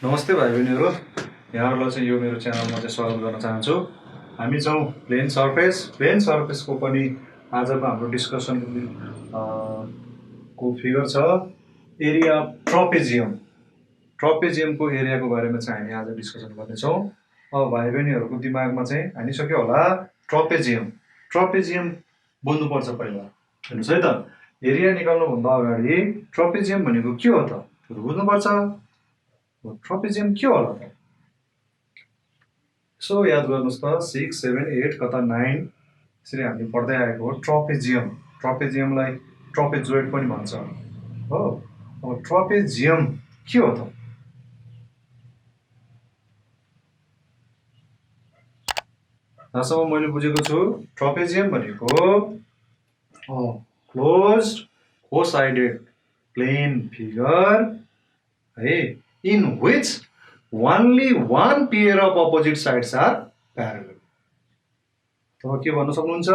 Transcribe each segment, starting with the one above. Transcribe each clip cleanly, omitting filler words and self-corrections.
नमस्ते भाइ बहिनीहरू, यहाँहरूलाई चाहिँ यो मेरो च्यानलमा चाहिँ स्वागत गर्न चाहन्छु। हामी छौँ प्लेन सर्फेसको पनि आजको हाम्रो डिस्कसन को फिगर छ एरिया ट्रपेजियमको एरियाको बारेमा चाहिँ हामी आज डिस्कसन गर्नेछौँ। अब भाइ बहिनीहरूको दिमागमा चाहिँ हानिसक्यो होला ट्रपेजियम बुझ्नुपर्छ पहिला। हेर्नुहोस् है त, एरिया निकाल्नुभन्दा अगाडि ट्रपेजियम भनेको के हो त बुझ्नुपर्छ। ट्रपेजियम के होला त? सो याद गर्नुहोस् त, 6, 7, 8 कता 9 यसरी हामी पढ्दै आएको हो। ट्रपेजियमलाई ट्रपेजोइड पनि भन्छ हो। अब ट्रपेजियम के हो त? जहाँसम्म मैले बुझेको छु, ट्रपेजियम भनेको क्लोज्ड फोर-साइडेड प्लेन फिगर है, in which only one pair of opposite sides are parallel. तो के भन्न सक्नुहुन्छ?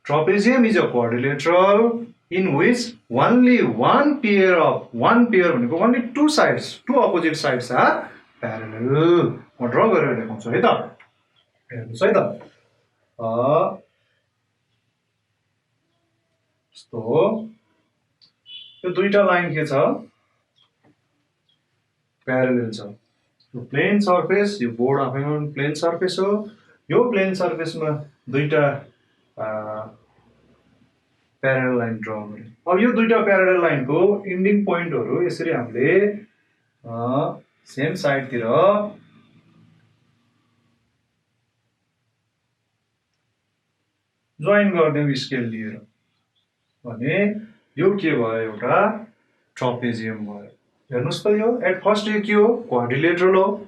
Trapezium is a quadrilateral in which only one pair भनेको only two opposite sides are parallel. म ड्र गरेर देखाउँछु है त, हेर्नुहोस् है त। यस्तो यो दुईटा लाइन के छ? प्यारेलल छ। यो प्लेन सर्फेस, यो बोर्ड आफैमा प्लेन सर्फेस हो। यो प्लेन सर्फेसमा दुईटा प्यारेलल लाइन ड्र गरे। अब यो दुईटा प्यारेलल लाइनको इन्डिङ पोइन्टहरु यसरी हामीले सेम साइडतिर जोइन गर्दियौ स्केल लिएर भने यो के भयो? एउटा ट्रपेजियम भयो। हेर्नुस् त, यो एट फर्स्ट यो के हो? क्वाड्रिलेटरल हो।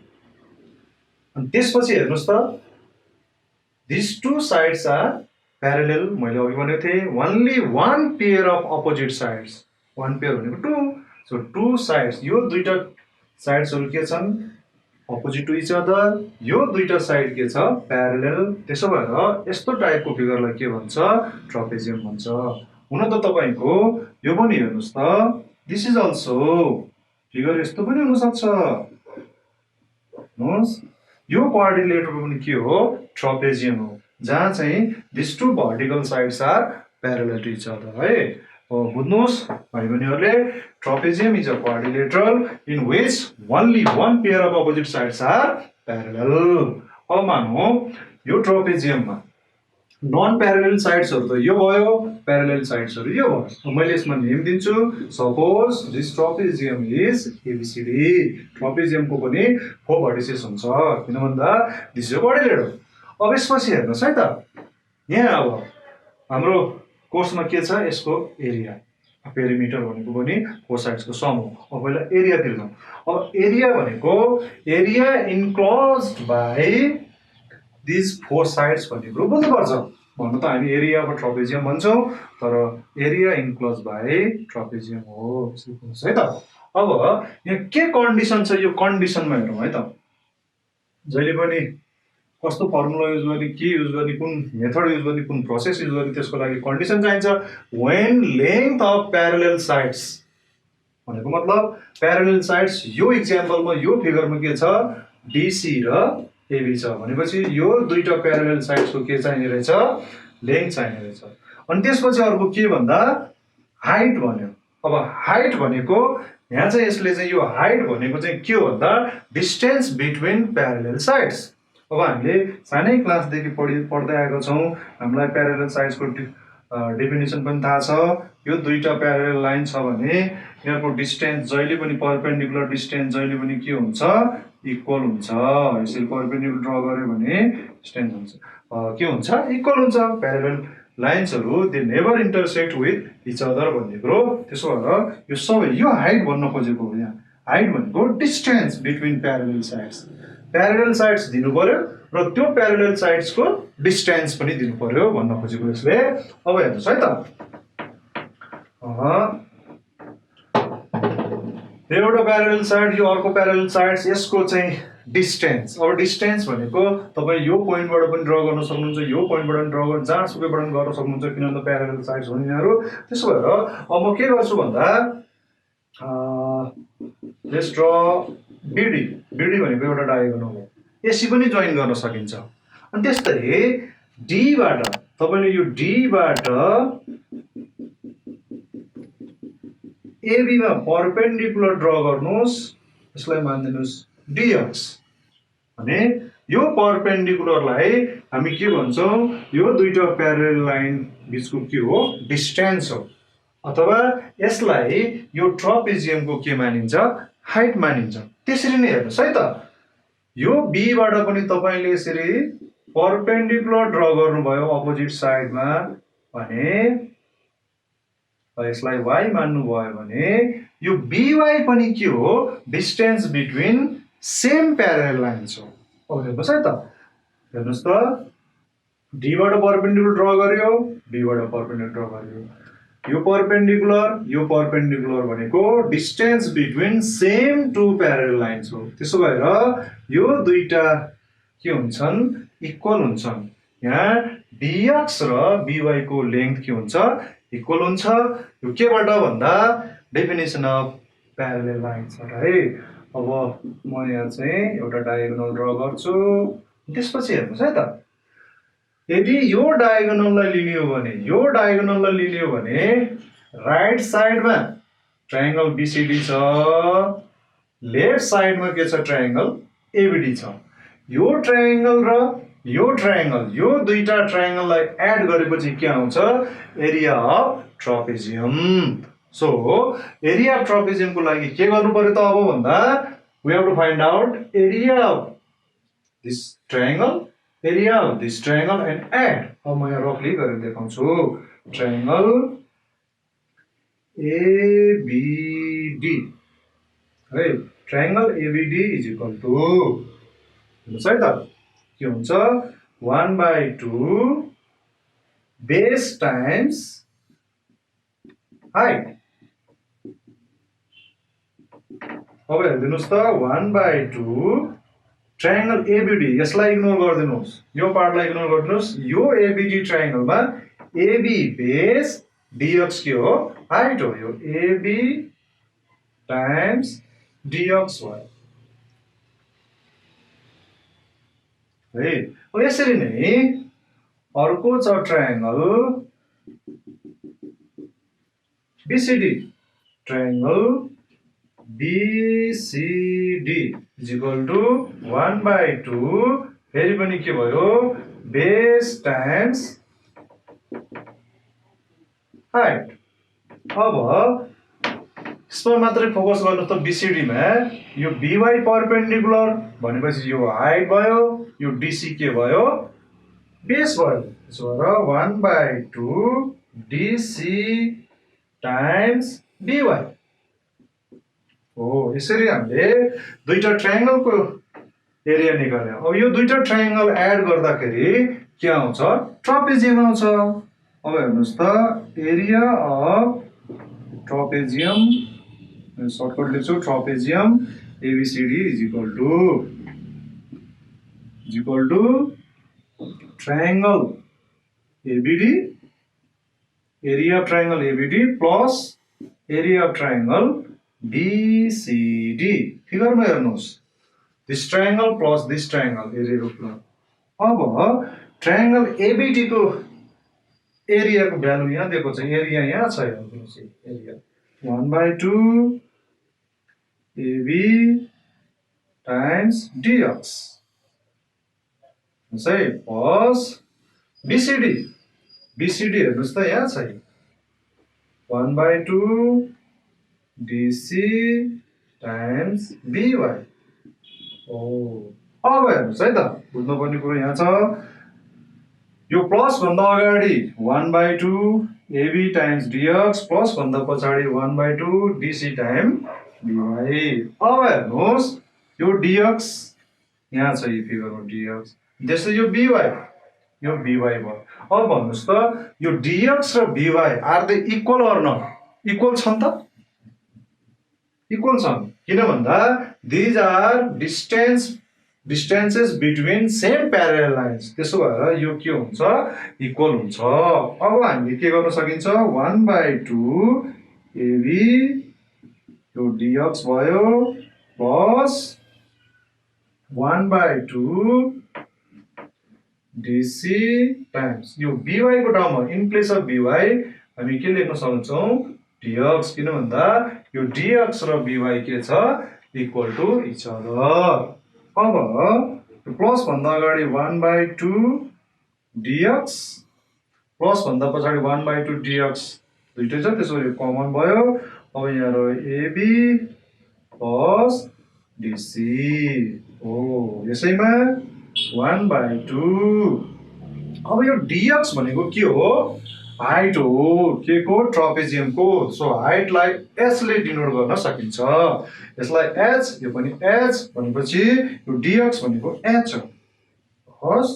अनि त्यसपछि हेर्नुस् त, this two sides are parallel. मैले अघि भनेको थिएँ only one pair of opposite sides. One pair भनेको टू। सो टू साइड्स, यो दुईटा साइड्सहरु के छन्? Opposite to each other. यो दुईटा साइड के छ? प्यारेलल। त्यसो भएर यस्तो टाइपको फिगरलाई के भन्छ? ट्रपेजियम भन्छ। हुन त तपाईको यो पनि हेर्नुस् त, दिस इज अल्सो फिगर यस्तो पनि हुन सक्छ। हेर्नुस्, यो क्वाड्रिलेटरल पनि के हो? ट्रपेजियम हो, जहाँ चाहिँ this two vertical sides are parallel to each other है। बुझ्नुस् भाइ बहिनीहरुले, trapezium is a quadrilateral in which only one pair of opposite sides are parallel. अब मानौ यो ट्रपेजियममा नन प्यारेलल साइड्सहरु त यो भयो, प्यारेलल साइड्सहरु यो भयो। मैले यसमा नेम दिन्छु। Suppose this trapezium is A B C D. ट्रपेजियमको पनि 4 भर्टिसेस हुन्छ, किन भन्दा दिस इज अ क्वाड्रिलेटरल। अब यसपछि हेर्नुस् है त, यहाँ अब हाम्रो कोर्समा के छ? यसको एरिया, पेरिमिटर भनेको पनि 4 साइड्सको सम हो। अब पहिला एरियातिर जाउँ। अब एरिया भनेको area enclosed by this 4 sides भन्ने कुरो बुझ्नुपर्छ। भन्नु त हामी एरिया अफ ट्रपेजियम भन्छौँ, तर एरिया इन्क्लोज बाइ ट्रपेजियम हो है त। अब यहाँ के कन्डिसन छ? यो कन्डिसनमा हेरौँ है त। जहिले पनि कस्तो फर्मुला युज गर्ने, के युज गर्ने, कुन मेथड युज गर्ने, कुन प्रोसेस युज गर्ने, त्यसको लागि कन्डिसन चाहिन्छ। When length of parallel sides भनेको मतलब प्यारेलल साइड्स, यो इक्जाम्पलमा यो फिगरमा के छ? डीसी र एबी छ भनेपछि यो दुईटा प्यारेलल साइड्सको के चाहिने रहेछ? लेन्थ चाहिने रहेछ। अनि त्यसपछि अर्को के भन्दा हाइट भन्यो। अब हाइट भनेको यहाँ चाहिँ यसले चाहिँ यो हाइट भनेको चाहिँ के हो भन्दा डिस्टेन्स बिट्विन प्यारेलल साइड्स। अब हामीले सानै क्लासदेखि पढ्दै आएको छौँ, हामीलाई प्यारेलल साइड्सको डेफिनेसन पनि थाहा छ। यो दुईटा प्यारेलल लाइन छ भने यहाँको डिस्टेन्स जहिले पनि परपेन्डिकुलर डिस्टेन्स जहिले पनि के हुन्छ? इक्वल हुन्छ। यसरी परपेन्डिकुलर ड्र गर्यो भने डिस्टेन्स हुन्छ के हुन्छ? इक्वल हुन्छ। प्यारेलल लाइन्सहरु they never intersect with each other भन्ने कुरो। त्यसो भएर यो सबै यो हाइट भन्न खोजेको हो। यहाँ हाइट भनेको distance between parallel sides. Parallel sides दिनु पर्यो र त्यो प्यारेलल साइड्सको डिस्टेन्स पनि दिनु पर्यो भन्न खोजेको यसले। अब हेर्नुस् है त, एउटा प्यारेलल साइड, यो अर्को प्यारेलल साइड्स, यसको चाहिँ डिस्टेन्स। अब डिस्टेन्स भनेको तपाईं यो पोइन्टबाट पनि ड्र गर्न सक्नुहुन्छ, यो पोइन्टबाट पनि ड्र गर्न, जहाँसुकैबाट पनि गर्न सक्नुहुन्छ, किनभने प्यारेलल साइड्स हो यिनीहरू। त्यसो भएर अब म के गर्छु भन्दा लेट्स ड्र बिडी बिडी भनेको एउटा डायगोनल हो एसी पनि जोइन गर्न सकिन्छ अनि त्यस्तै डी बाट तपाईले यो डी बाट एबी मा परपेन्डिकुलर ड्रा गर्नुस् यसलाई मान्दिनुस् डीएक्स भने यो परपेन्डिकुलरलाई हामी के भन्छौं यो दुईटा प्यारलल लाइन बीचको के हो डिस्टेन्स हो अथवा यसलाई यो ट्रपेजियमको के मानिन्छ हाइट मानिन्छ त्यसरी नै हेर्नुस् है त यो बी बाट पनि तपाईले यसरी परपेन्डिकुलर ड्रा गर्नुभयो अपोजिट साइडमा भने यसलाई y मान्नु भयो भने यो by पनि के हो distance between same parallel lines हो अब हेर्नुस् है त हेर्नुस् त डी बाट परपेन्डिकुलर ड्रा गर्यो बी बाट परपेन्डिकुलर ड्रा गर्यो यो परपेन्डिकुलर भनेको distance between same two parallel lines हो त्यसो भएर यो दुईटा के हुन्छन् इक्वल हुन्छन् यहाँ dx र by को लेन्थ के हुन्छ इक्वल हुन्छ यो केबाट भन्दा डेफिनेसन अफ प्यारलल लाइन्स है अब म यहाँ चाहिँ एउटा डायगोनल ड्रा गर्छु त्यसपछि हेर्नुस् है त यदि यो डायगोनललाई लिने हो भने राइट साइडमा ट्रायंगल बीसीडी छ लेफ्ट साइडमा के छ ट्रायंगल एबीडी छ यो ट्रायंगल र यो दुईटा ट्रायंगललाई एड गरेपछि के आउँछ area of trapezium so area of ट्रपेजियमको लागि के गर्नु पर्यो त अब भन्दा we have to find out area of this triangle and add अब म यहाँ रफली गरेर देखाउँछु ट्रायंगल एबीडी है triangle A B D is equal to हेर्नुस् है त के हुन्छ 1/2 बेस टाइम्स हाइट अब हेर्दिनुस् त 1/2 ट्रायंगल एबीडी यसलाई इग्नोर गर्दिनुस् यो पार्टलाई इग्नोर गर्दिनुस् यो एबीडी ट्रायंगलमा एबी बेस डीएक्स के हो हाइट हो यो एबी टाइम्स डीएक्स भयो है अब यसरी नै अर्को छ triangle BCD triangle BCD is equal to 1/2 फेरि पनि के भयो बेस टाइम्स हाइट अब यसमा मात्रै फोकस गर्नु त बीसीडी मा यो BY परपेन्डिकुलर भनेपछि यो हाइट भयो यो DC के भयो बेस भयो त्यसो भएर 1/2 DC टाइम्स BY हो यसरी हामीले दुईटा ट्रायंगलको एरिया निकाल्यो अब यो दुईटा ट्रायंगल एड गर्दाखेरि के आउँछ ट्रपेजियम आउँछ अब हेर्नुस् त एरिया अफ ट्रपेजियम सर्टकट लेख्छु trapezium ABCD is equal to triangle ABD area of triangle ABD plus area of triangle BCD फिगरमा हेर्नुस् this triangle plus this triangle area plus अब ट्रायंगल ABD को एरिया को भ्यालु यहाँ दिएको छ area यहाँ छ हेर्नुस् एरिया 1/2 AB टाइम्स DX है प्लस BCD हेर्नुस् त यहाँ छ 1/2 DC टाइम्स BY अब हेर्नुस् है त बुझ्नुपर्ने कुरा यहाँ छ यो प्लस भन्दा अगाडि 1/2 AB टाइम्स DX प्लस भन्दा पछाडि 1/2 DC टाइम BY अब हेर्नुस् यो DX यहाँ छ यो फिगरमा DX त्यसै यो BY भयो अब भन्नुस् त यो DX र BY are they equal or not equal छन् त इक्वल छन् किन भन्दा these are distances between same parallel lines त्यसो भएर यो के हुन्छ इक्वल हुन्छ अब हामीले के गर्न सकिन्छ 1/2 AB यो DX भयो plus 1/2 DC times यो by को टर्ममा इन प्लेस अफ by हामी के लेख्न सक्छौं dx किन भन्दा यो dx र by के छ इक्वल टु इच अदर अब प्लस भन्दा अगाडि 1/2 dx प्लस भन्दा पछाडि 1/2 dx दुईटै छ त्यसो यो कमन भयो अब यहाँ रह्यो AB प्लस DC हो यसैमा 1/2 अब यो dx भनेको के हो हाइट हो के को ट्रपेजियम को सो हाइटलाई h ले डिनोट गर्न सकिन्छ यसलाई h यो पनि h भनेपछि यो dx भनेको h हो हस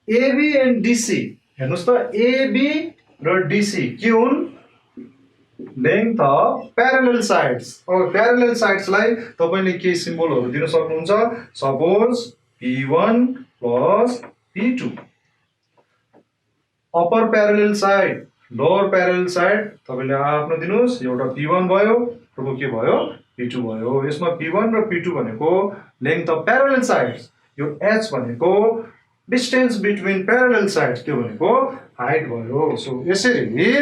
AB एन्ड DC हेर्नुस् त AB र DC के हुन् लेंथ अफ प्यारलल साइड्स अब प्यारलल साइड्स लाई तपाईले के सिम्बलहरु दिन सक्नुहुन्छ suppose P1 plus P2 upper parallel side lower parallel side तपाईले आफ्नो दिनुस् एउटा P1 भयो अर्को के भयो P2 भयो यसमा P1 र P2 भनेको लेंथ अफ प्यारलल साइड्स यो h भनेको डिस्टेन्स बिट्विन प्यारलल साइड्स त्यो भनेको हाइट भयो सो यसरी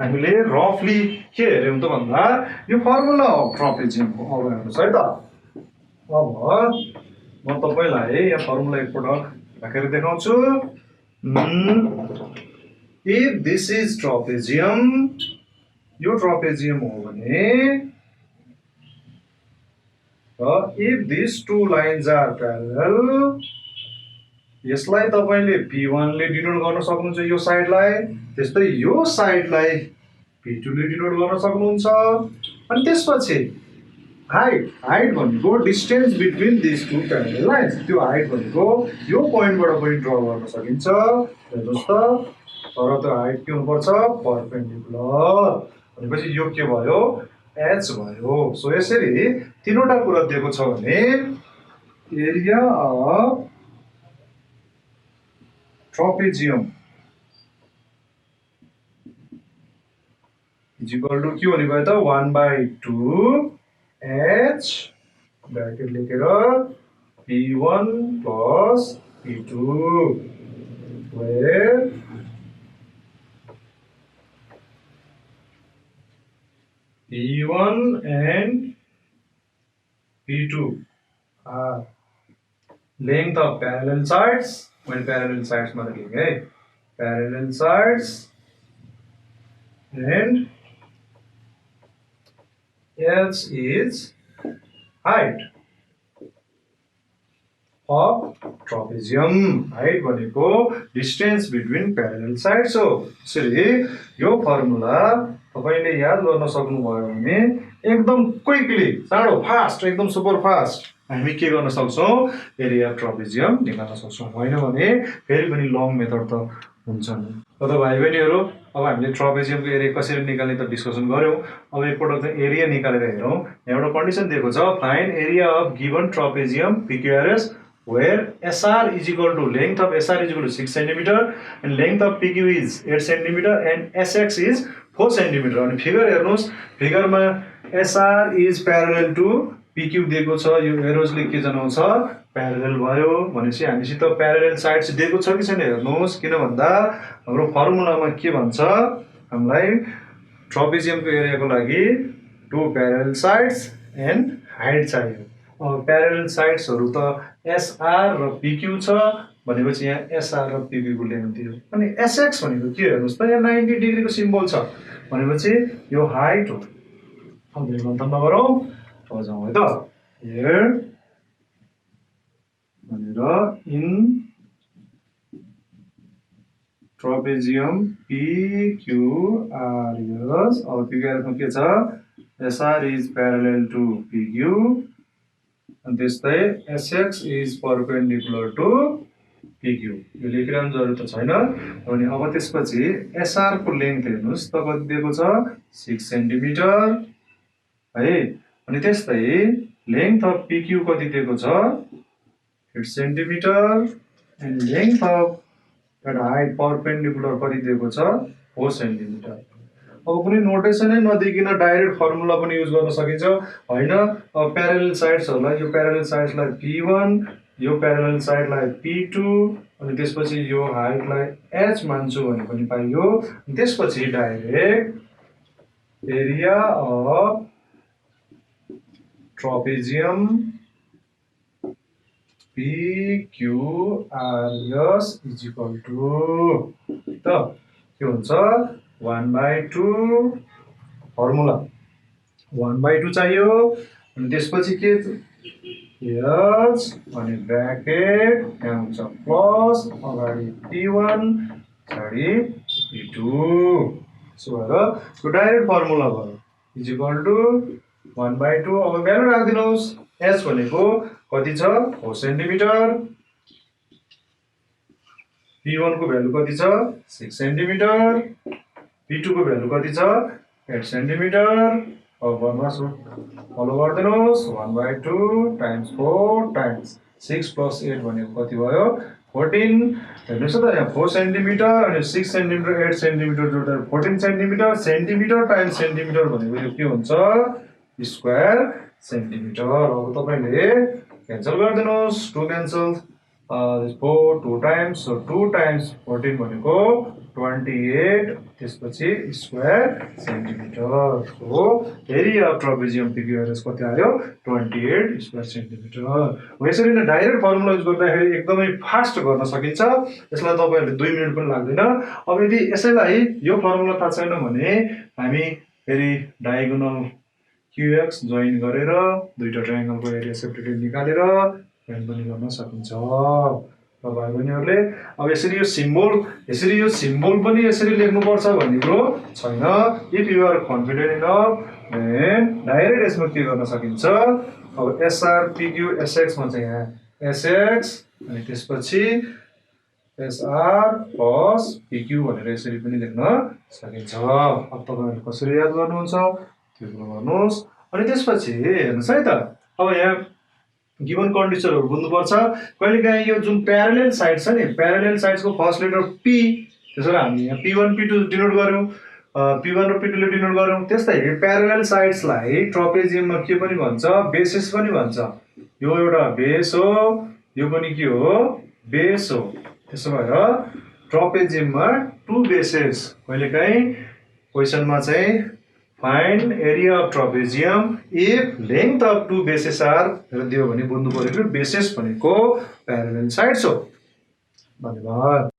हामीले रफली के हेर्यौं त भन्दा यो फर्मुला हो ट्रपेजियमको अब हेर्नुस् है त अब म तपाईलाई यहाँ फर्मुला एकपटक राखेर देखाउँछु if this is trapezium यो ट्रपेजियम हो भने if these two lines are parallel यसलाई तपाईले P1 ले डिनोट गर्न सक्नुहुन्छ यो साइडलाई त्यस्तै यो साइडलाई P2 ले डिनोट गर्न सक्नुहुन्छ अनि त्यसपछि हाइट भनेको distance between this two parallel lines त्यो हाइट भनेको यो पोइन्टबाट पनि ड्रा गर्न सकिन्छ हेर्नुस् त तर त्यो हाइट के हुनुपर्छ परपेन्डिकुलर भनेपछि यो के भयो h भयो सो यसरी तीनवटा कुरा दिएको छ भने area of trapezium is equal to के भनेको त 1/2 h ब्रैकेट लेखेर P1 plus P2 where P1 and P2 are length of parallel sides when parallel sides मा लेखेंगे parallel sides and h is height of trapezium height भनेको distance between parallel sides हो यसरी यो formula तपाईले याद गर्न सक्नुभयो भने एकदम क्विकली चाँडो फास्ट एकदम सुपर फास्ट हामी के गर्न सक्छौं एरिया ट्रपेजियम निकाल्न सक्छौं हैन भने फेरि पनि लङ मेथड त हुन्छ नि त भाइ बहिनीहरु अब हामीले ट्रपेजियमको एरिया कसरी निकाल्ने त डिस्कसन गर्यौं अब एकपटक चाहिँ एरिया निकालेर हेरौं यहाँ एउटा कन्डिसन दिएको छ find area of given trapezium PQRS where SR is equal to length of SR is equal to 6 cm and length of PQ is 8 cm and SX is 4 cm अनि फिगर हेर्नुस् फिगरमा SR is parallel to PQ दिएको छ यो एरोजले के जनाउँछ parallel भयो भनेपछि हामीसित parallel sides दिएको छ कि छैन हेर्नुस् किन भन्दा हाम्रो फर्मुलामा के भन्छ हामीलाई ट्रपेजियमको एरियाको लागि two parallel sides and height चाहियो अब प्यारलल साइड्सहरु त SR र PQ छ भनेपछि यहाँ SR र PQ को लेन्थ दियो अनि SX भनेको के हेर्नुस् त यहाँ 90 डिग्री को सिम्बल छ भनेपछि यो हाइट हो अब यो गन्त नगरौं अब जाउँ है त here भनेर इन ट्रपेजियम PQRS अब PQRS मा के छ SR is parallel to PQ and त्यस्तै SX is perpendicular to PQ यो लेखिरहनु जरुरत छैन अनि अब त्यसपछि SR को लेन्थ हेर्नुस् त कति दिएको छ 6 सेन्टिमिटर है अनि त्यस्तै लेन्थ अफ PQ कति दिएको छ 8 centimetre and length of that height perpendicular कति दिएको छ 4 सेन्टिमिटर अब कुनै नोटेसनै नदिकिन डाइरेक्ट फर्मुला पनि युज गर्न सकिन्छ होइन। अब प्यारलल साइड्सहरूलाई यो प्यारलल साइड्सलाई P1 यो प्यारलल साइडलाई P2 अनि त्यसपछि यो हाइटलाई H मान्छु भने पनि पाइयो। त्यसपछि direct area of trapezium PQRS is equal to त के हुन्छ 1/2 फर्मुला 1/2 चाहियो अनि त्यसपछि के H अनि ब्र्याकेट यहाँ हुन्छ प्लस अगाडि P1 पछाडि P2 सो भएर यो डाइरेक्ट फर्मुला भयो इज इक्वल टु 1/2। अब भ्यालु राखिदिनुहोस्। H भनेको कति छ 4 सेन्टिमिटर, P1 को भ्यालु कति छ 6 सेन्टिमिटर, P2 को भ्यालु कति छ 8 सेन्टिमिटर। अब भन्नुहोस् फलो गरिदिनुहोस् 1/2 टाइम्स 4 टाइम्स 6 प्लस 8 भनेको कति भयो 14। हेर्नुहोस् त यहाँ 4 सेन्टिमिटर अनि 6 centimetre 8 centimetre जोड्दा 14 centimetre. Centimetre times centimetre भनेको यो के हुन्छ स्क्वायर सेन्टिमिटर। अब तपाईले क्यान्सल गरिदिनुहोस् 2 क्यान्सल 4 2 टाइम्स सो 2 टाइम्स 14 भनेको 28 त्यसपछि स्क्वायर सेन्टिमिटर। हो एरिया अफ ट्रपेजियम PQRS कति आयो 28 स्क्वायर सेन्टिमिटर। यसरी नै डाइरेक्ट फर्मुला युज गर्दाखेरि एकदमै फास्ट गर्न सकिन्छ। यसलाई तपाईहरुले 2 मिनेट पनि लाग्दैन। अब यदि यसैलाई यो फर्मुला थाहा छैन भने हामी फेरि डायगोनल QX जोइन गरेर दुईटा ट्रायंगलको एरिया सेपरेटेड निकालेर जोइन पनि गर्न सकिन्छ। र भाइ बहिनीहरुले अब यसरी यो सिम्बल पनि यसरी लेख्नु पर्छ भन्ने कुरो छैन। If you are confident enough then direct यसमा के गर्न सकिन्छ। अब SR PQ SX भन्छ यहाँ SX अनि त्यसपछि SR प्लस PQ भनेर यसरी पनि लेख्न सकिन्छ। अब तपाईहरुले कसरी याद गर्नुहुन्छ त्यो कुरा गर्नुस्। अनि त्यसपछि हेर्नुस् है त अब यहाँ गिवन कन्डिसनहरु बुझ्नुपर्छ। कहिलेकाहीँ यो जुन प्यारलल साइड छ नि प्यारलल साइड्सको फर्स्ट लेटर P त्यसैले हामी यहाँ P1 P2 डिनोट गर्यौं P1 र P2 ले डिनोट गर्यौं। त्यस्तै प्यारलल साइड्सलाई ट्रपेजियममा के पनि भन्छ बेसिस पनि भन्छ। यो एउटा बेस हो यो पनि के हो बेस हो। त्यसो भएर ट्रपेजियममा 2 बेसेस कहिलेकाहीँ क्वेशनमा चाहिँ find area of trapezium if length of 2 bases are दियो भने बुझ्नु पर्यो कि बेसेस भनेको प्यारलल साइड्स हो। धन्यवाद।